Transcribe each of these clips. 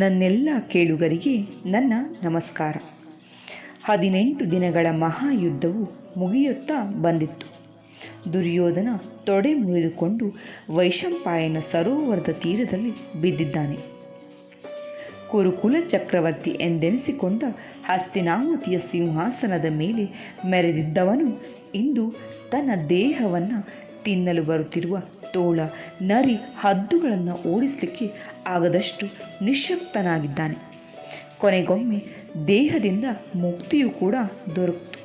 ನನ್ನೆಲ್ಲ ಕೇಳುಗರಿಗೆ ನನ್ನ ನಮಸ್ಕಾರ. 18 ದಿನಗಳ ಮಹಾಯುದ್ಧವು ಮುಗಿಯುತ್ತಾ ಬಂದಿತ್ತು. ದುರ್ಯೋಧನ ತೊಡೆ ಮುರಿದುಕೊಂಡು ವೈಶಂಪಾಯನ ಸರೋವರದ ತೀರದಲ್ಲಿ ಬಿದ್ದಿದ್ದಾನೆ. ಕುರುಕುಲ ಚಕ್ರವರ್ತಿ ಎಂದೆನಿಸಿಕೊಂಡ ಹಸ್ತಿನಾವತಿಯ ಸಿಂಹಾಸನದ ಮೇಲೆ ಮೆರೆದಿದ್ದವನು ಇಂದು ತನ್ನ ದೇಹವನ್ನು ತಿನ್ನಲು ಬರುತ್ತಿರುವ ತೋಳ, ನರಿ, ಹದ್ದುಗಳನ್ನು ಓಡಿಸಲಿಕ್ಕೆ ಆಗದಷ್ಟು ನಿಶ್ಶಕ್ತನಾಗಿದ್ದಾನೆ. ಕೊನೆಗೊಮ್ಮೆ ದೇಹದಿಂದ ಮುಕ್ತಿಯೂ ಕೂಡ ದೊರಕಿತು.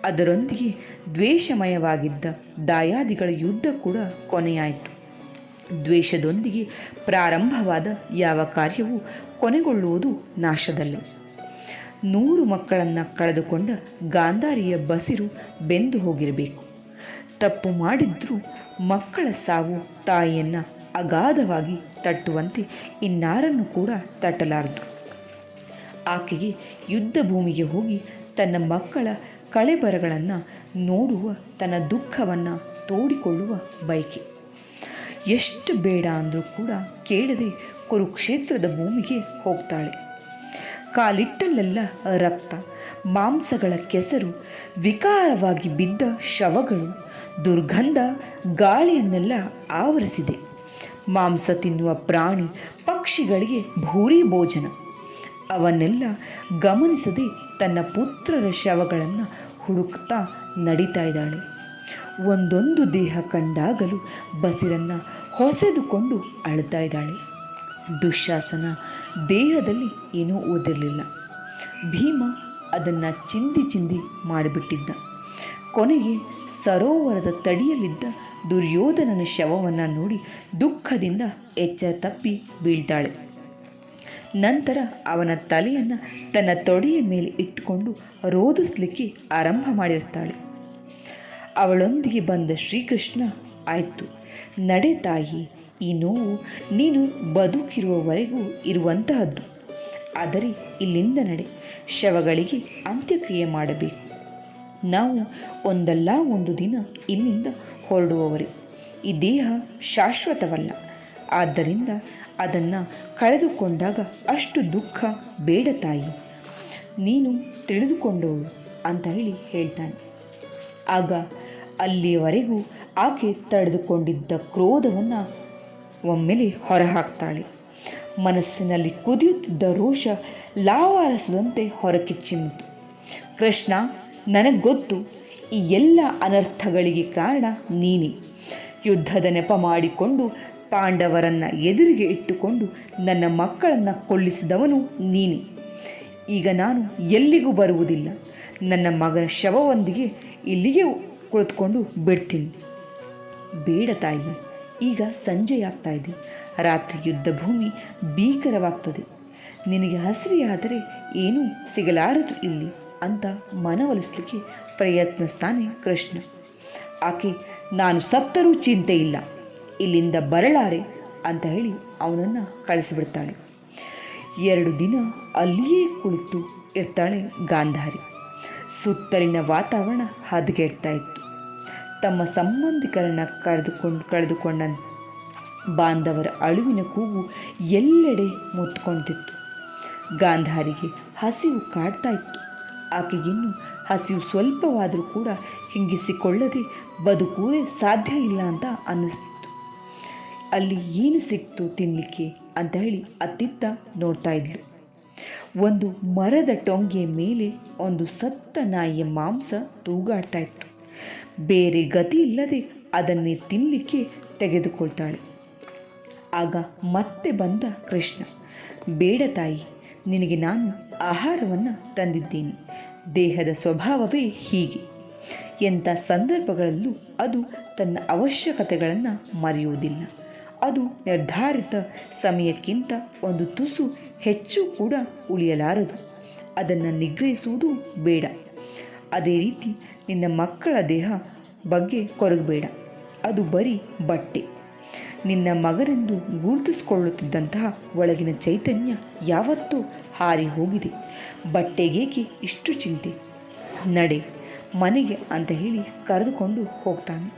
ಅದರೊಂದಿಗೆ ದ್ವೇಷಮಯವಾಗಿದ್ದ ದಾಯಾದಿಗಳ ಯುದ್ಧ ಕೂಡ ಕೊನೆಯಾಯಿತು. ದ್ವೇಷದೊಂದಿಗೆ ಪ್ರಾರಂಭವಾದ ಯಾವ ಕಾರ್ಯವೂ ಕೊನೆಗೊಳ್ಳುವುದು ನಾಶದಲ್ಲೇ. 100 ಮಕ್ಕಳನ್ನು ಕಳೆದುಕೊಂಡ ಗಾಂಧಾರಿಯ ಬಸಿರು ಬೆಂದು ಹೋಗಿರಬೇಕು. ತಪ್ಪು ಮಾಡಿದ್ರೂ ಮಕ್ಕಳ ಸಾವು ತಾಯಿಯನ್ನು ಅಗಾಧವಾಗಿ ತಟ್ಟುವಂತೆ ಇನ್ನಾರನ್ನು ಕೂಡ ತಟ್ಟಲಾರದು. ಆಕೆಗೆ ಯುದ್ಧ ಭೂಮಿಗೆ ಹೋಗಿ ತನ್ನ ಮಕ್ಕಳ ಕಳೆಬರಗಳನ್ನು ನೋಡುವ, ತನ್ನ ದುಃಖವನ್ನು ತೋಡಿಕೊಳ್ಳುವ ಬಯಕೆ. ಎಷ್ಟು ಬೇಡ ಅಂದರೂ ಕೂಡ ಕೇಳದೆ ಕುರುಕ್ಷೇತ್ರದ ಭೂಮಿಗೆ ಹೋಗ್ತಾಳೆ. ಕಾಲಿಟ್ಟಲ್ಲೆಲ್ಲ ರಕ್ತ, ಮಾಂಸಗಳ ಕೆಸರು, ವಿಕಾರವಾಗಿ ಬಿದ್ದ ಶವಗಳು, ದುರ್ಗಂಧ ಗಾಳಿಯನ್ನೆಲ್ಲ ಆವರಿಸಿದೆ. ಮಾಂಸ ತಿನ್ನುವ ಪ್ರಾಣಿ ಪಕ್ಷಿಗಳಿಗೆ ಭೂರಿ ಭೋಜನ. ಅವನ್ನೆಲ್ಲ ಗಮನಿಸದೆ ತನ್ನ ಪುತ್ರರ ಶವಗಳನ್ನು ಹುಡುಕ್ತಾ ನಡೀತಾ ಇದ್ದಾಳೆ. ಒಂದೊಂದು ದೇಹ ಕಂಡಾಗಲೂ ಬಸಿರನ್ನು ಹೊಸೆದುಕೊಂಡು ಅಳ್ತಾ ಇದ್ದಾಳೆ. ದುಶ್ಯಾಸನ ದೇಹದಲ್ಲಿ ಏನೂ ಓದಿರಲಿಲ್ಲ. ಭೀಮ ಅದನ್ನು ಚಿಂದಿ ಮಾಡಿಬಿಟ್ಟಿದ್ದ. ಕೊನೆಗೆ ಸರೋವರದ ತಡಿಯಲ್ಲಿದ್ದ ದುರ್ಯೋಧನನ ಶವವನ್ನು ನೋಡಿ ದುಃಖದಿಂದ ಎಚ್ಚರ ತಪ್ಪಿ ಬೀಳ್ತಾಳೆ. ನಂತರ ಅವನ ತಲೆಯನ್ನು ತನ್ನ ತೊಡೆಯ ಮೇಲೆ ಇಟ್ಟುಕೊಂಡು ರೋದಿಸಲಿಕ್ಕೆ ಆರಂಭ ಮಾಡಿರ್ತಾಳೆ. ಅವಳೊಂದಿಗೆ ಬಂದ ಶ್ರೀಕೃಷ್ಣ, ಆಯಿತು ನಡೆ ತಾಯಿ, ಈ ನೋವು ನೀನು ಬದುಕಿರುವವರೆಗೂ ಇರುವಂತಹದ್ದು. ಆದರೆ ಇಲ್ಲಿಂದ ನಡೆ, ಶವಗಳಿಗೆ ಅಂತ್ಯಕ್ರಿಯೆ ಮಾಡಬೇಕು. ನಾವು ಒಂದಲ್ಲ ಒಂದು ದಿನ ಇಲ್ಲಿಂದ ಹೊರಡುವವರೇ. ಈ ದೇಹ ಶಾಶ್ವತವಲ್ಲ. ಆದ್ದರಿಂದ ಅದನ್ನು ಕಳೆದುಕೊಂಡಾಗ ಅಷ್ಟು ದುಃಖ ಬೇಡ ತಾಯಿ, ನೀನು ತಿಳಿದುಕೊಂಡವಳು ಅಂತ ಹೇಳ್ತಾನೆ. ಆಗ ಅಲ್ಲಿಯವರೆಗೂ ಆಕೆ ತಡೆದುಕೊಂಡಿದ್ದ ಕ್ರೋಧವನ್ನು ಒಮ್ಮೆಲೆ ಹೊರಹಾಕ್ತಾಳೆ. ಮನಸ್ಸಿನಲ್ಲಿ ಕುದಿಯುತ್ತಿದ್ದ ರೋಷ ಲಾವಾರಸದಂತೆ ಹೊರಕಿಚ್ಚಿಮಿತು. ಕೃಷ್ಣ, ನನಗೆ ಗೊತ್ತು, ಈ ಎಲ್ಲ ಅನರ್ಥಗಳಿಗೆ ಕಾರಣ ನೀನೇ. ಯುದ್ಧದ ನೆಪ ಮಾಡಿಕೊಂಡು ಪಾಂಡವರನ್ನು ಎದುರಿಗೆ ಇಟ್ಟುಕೊಂಡು ನನ್ನ ಮಕ್ಕಳನ್ನು ಕೊಲ್ಲಿಸಿದವನು ನೀನೇ. ಈಗ ನಾನು ಎಲ್ಲಿಗೂ ಬರುವುದಿಲ್ಲ. ನನ್ನ ಮಗನ ಶವವೊಂದಿಗೆ ಇಲ್ಲಿಗೆ ಕುಳಿತುಕೊಂಡು ಬಿಡ್ತೀನಿ. ಬೇಡ ತಾಯಿ, ಈಗ ಸಂಜೆಯಾಗ್ತಾ ಇದೆ. ರಾತ್ರಿ ಯುದ್ಧ ಭೂಮಿ ಭೀಕರವಾಗ್ತದೆ. ನಿನಗೆ ಹಸಿವೆಯಾದರೆ ಏನೂ ಸಿಗಲಾರದು ಇಲ್ಲಿ ಅಂತ ಮನವೊಲಿಸಲಿಕ್ಕೆ ಪ್ರಯತ್ನಿಸ್ತಾನೆ ಕೃಷ್ಣ. ಆಕೆ, ನಾನು ಸತ್ತರೂ ಚಿಂತೆ ಇಲ್ಲ, ಇಲ್ಲಿಂದ ಬರಲಾರೆ ಅಂತ ಅವನನ್ನು ಕಳಿಸಿಬಿಡ್ತಾಳೆ. 2 ದಿನ ಅಲ್ಲಿಯೇ ಕುಳಿತು ಇರ್ತಾಳೆ ಗಾಂಧಾರಿ. ಸುತ್ತಲಿನ ವಾತಾವರಣ ಹದಗೆಡ್ತಾ ಇತ್ತು. ತಮ್ಮ ಸಂಬಂಧಿಕರನ್ನು ಕಳೆದುಕೊಂಡ ಬಾಂಧವರ ಅಳುವಿನ ಕೂಗು ಎಲ್ಲೆಡೆ ಮುತ್ಕೊಳ್ತಿತ್ತು. ಗಾಂಧಾರಿಗೆ ಹಸಿವು ಕಾಡ್ತಾ ಇತ್ತು. ಆಕೆಗಿನ್ನೂ ಹಸಿವು ಸ್ವಲ್ಪವಾದರೂ ಕೂಡ ಹಿಂಗಿಸಿಕೊಳ್ಳದೆ ಬದುಕುವುದೇ ಸಾಧ್ಯ ಇಲ್ಲ ಅಂತ ಅನ್ನಿಸ್ತಿತ್ತು. ಅಲ್ಲಿ ಏನು ಸಿಕ್ತು ತಿನ್ನಲಿಕ್ಕೆ ಅಂತ ಅತ್ತಿತ್ತ ನೋಡ್ತಾ ಇದ್ಲು. ಒಂದು ಮರದ ಟೊಂಗೆಯ ಮೇಲೆ ಒಂದು ಸತ್ತ ನಾಯಿಯ ಮಾಂಸ ತೂಗಾಡ್ತಾ ಇತ್ತು. ಬೇರೆ ಗತಿ ಇಲ್ಲದೆ ಅದನ್ನೇ ತಿನ್ನಲಿಕ್ಕೆ ತೆಗೆದುಕೊಳ್ತಾಳೆ. ಆಗ ಮತ್ತೆ ಬಂದ ಕೃಷ್ಣ, ಬೇಡ ತಾಯಿ, ನಿನಗೆ ನಾನು ಆಹಾರವನ್ನು ತಂದಿದ್ದೇನೆ. ದೇಹದ ಸ್ವಭಾವವೇ ಹೀಗೆ. ಎಂಥ ಸಂದರ್ಭಗಳಲ್ಲೂ ಅದು ತನ್ನ ಅವಶ್ಯಕತೆಗಳನ್ನು ಮರೆಯುವುದಿಲ್ಲ. ಅದು ನಿರ್ಧಾರಿತ ಸಮಯಕ್ಕಿಂತ ಒಂದು ತುಸು ಹೆಚ್ಚು ಕೂಡ ಉಳಿಯಲಾರದು. ಅದನ್ನು ನಿಗ್ರಹಿಸುವುದು ಬೇಡ. ಅದೇ ರೀತಿ ನಿನ್ನ ಮಕ್ಕಳ ದೇಹ ಬಗ್ಗೆ ಕೊರಗಬೇಡ. ಅದು ಬರೀ ಬಟ್ಟೆ. ನಿನ್ನ ಮಗನೆಂದು ಗುರುತಿಸಿಕೊಳ್ಳುತ್ತಿದ್ದಂತಹ ಒಳಗಿನ ಚೈತನ್ಯ ಯಾವತ್ತೂ ಹಾರಿ ಹೋಗಿದೆ. ಬಟ್ಟೆಗೇಕೆ ಇಷ್ಟು ಚಿಂತೆ? ನಡೆ ಮನೆಗೆ ಅಂತ ಕರೆದುಕೊಂಡು ಹೋಗ್ತಾನೆ.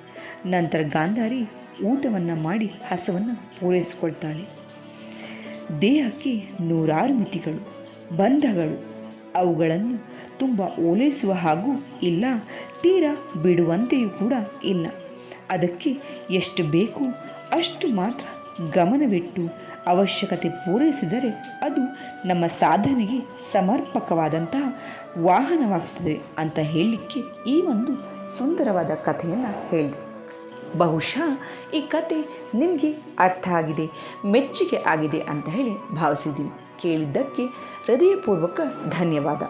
ನಂತರ ಗಾಂಧಾರಿ ಊಟವನ್ನು ಮಾಡಿ ಹಸವನ್ನು ಪೂರೈಸಿಕೊಳ್ತಾಳೆ. ದೇಹಕ್ಕೆ ನೂರಾರು ಮಿತಿಗಳು, ಬಂಧಗಳು. ಅವುಗಳನ್ನು ತುಂಬ ಓಲೈಸುವ ಹಾಗೂ ಇಲ್ಲ, ತೀರಾ ಬಿಡುವಂತೆಯೂ ಕೂಡ ಇಲ್ಲ. ಅದಕ್ಕೆ ಎಷ್ಟು ಬೇಕು ಅಷ್ಟು ಮಾತ್ರ ಗಮನವಿಟ್ಟು ಅವಶ್ಯಕತೆ ಪೂರೈಸಿದರೆ ಅದು ನಮ್ಮ ಸಾಧನೆಗೆ ಸಮರ್ಪಕವಾದಂತಹ ವಾಹನವಾಗ್ತದೆ ಅಂತ ಹೇಳಲಿಕ್ಕೆ ಈ ಒಂದು ಸುಂದರವಾದ ಕಥೆಯನ್ನು ಹೇಳಿದೆ. ಬಹುಶಃ ಈ ಕತೆ ನಿಮಗೆ ಅರ್ಥ ಆಗಿದೆ, ಮೆಚ್ಚುಗೆ ಆಗಿದೆ ಅಂತ ಹೇಳಿ ಭಾವಿಸಿದ್ದೀನಿ. ಕೇಳಿದ್ದಕ್ಕೆ ಹೃದಯಪೂರ್ವಕ ಧನ್ಯವಾದ.